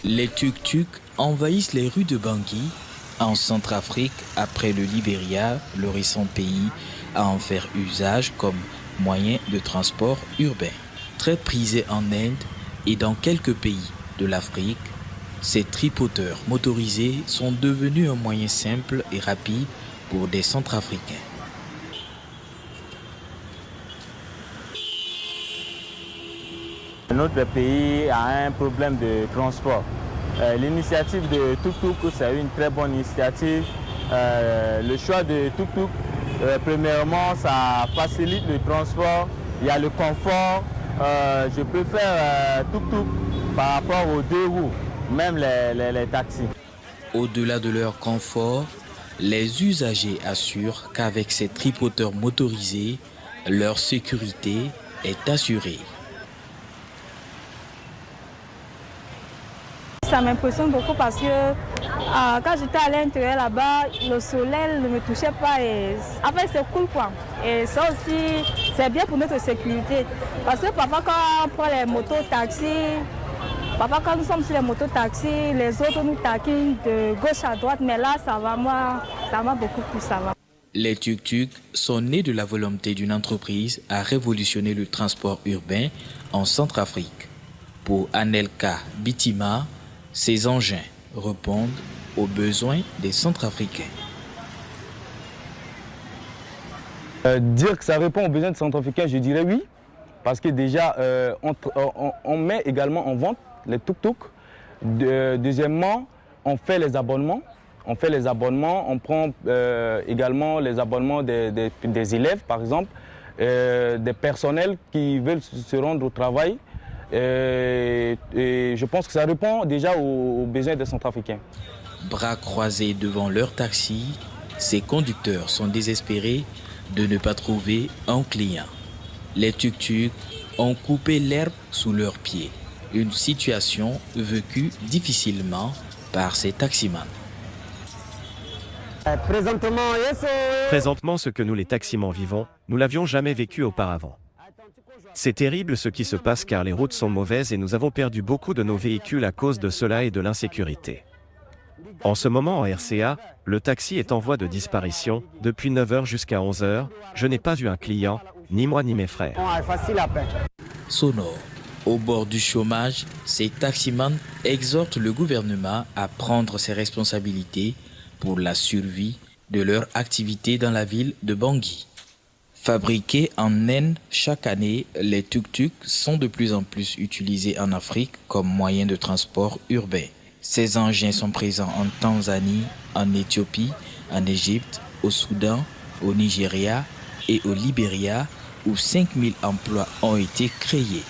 Les tuk-tuk envahissent les rues de Bangui, en Centrafrique, après le Libéria, le récent pays à en faire usage comme moyen de transport urbain. Très prisé en Inde et dans quelques pays de l'Afrique, ces tripoteurs motorisés sont devenus un moyen simple et rapide pour des Centrafricains. Notre pays a un problème de transport. L'initiative de Tuk-Tuk, c'est une très bonne initiative. Le choix de Tuk-Tuk, premièrement, ça facilite le transport. Il y a le confort. Je préfère Tuk-Tuk par rapport aux deux roues, même les taxis. Au-delà de leur confort, les usagers assurent qu'avec ces tripoteurs motorisés, leur sécurité est assurée. Ça m'impressionne beaucoup parce que quand j'étais à l'intérieur là-bas, le soleil ne me touchait pas. En fait, c'est cool quoi. Et ça aussi, c'est bien pour notre sécurité. Parce que parfois quand on prend les motos-taxis, parfois quand nous sommes sur les motos-taxis, les autres nous taquinent de gauche à droite. Mais là, ça va, moi, ça va beaucoup plus, ça va. Les tuk-tuk sont nés de la volonté d'une entreprise à révolutionner le transport urbain en Centrafrique. Pour Anelka Bitima, ces engins répondent aux besoins des Centrafricains. Dire que ça répond aux besoins des Centrafricains, je dirais oui. Parce que déjà, on met également en vente les tuk-tuk. Deuxièmement, on fait les abonnements. On prend également les abonnements des élèves, par exemple, des personnels qui veulent se rendre au travail. Et je pense que ça répond déjà aux besoins des Centrafricains. Bras croisés devant leur taxi, ces conducteurs sont désespérés de ne pas trouver un client. Les tuk-tuk ont coupé l'herbe sous leurs pieds, une situation vécue difficilement par ces taximans. Présentement, ce que nous les taximans vivons, nous l'avions jamais vécu auparavant. C'est terrible ce qui se passe car les routes sont mauvaises et nous avons perdu beaucoup de nos véhicules à cause de cela et de l'insécurité. En ce moment en RCA, le taxi est en voie de disparition. Depuis 9h jusqu'à 11h, je n'ai pas vu un client, ni moi ni mes frères. Sonore. Au bord du chômage, ces taximans exhortent le gouvernement à prendre ses responsabilités pour la survie de leur activité dans la ville de Bangui. Fabriqués en Inde chaque année, les tuk-tuk sont de plus en plus utilisés en Afrique comme moyen de transport urbain. Ces engins sont présents en Tanzanie, en Éthiopie, en Égypte, au Soudan, au Nigeria et au Libéria, où 5000 emplois ont été créés.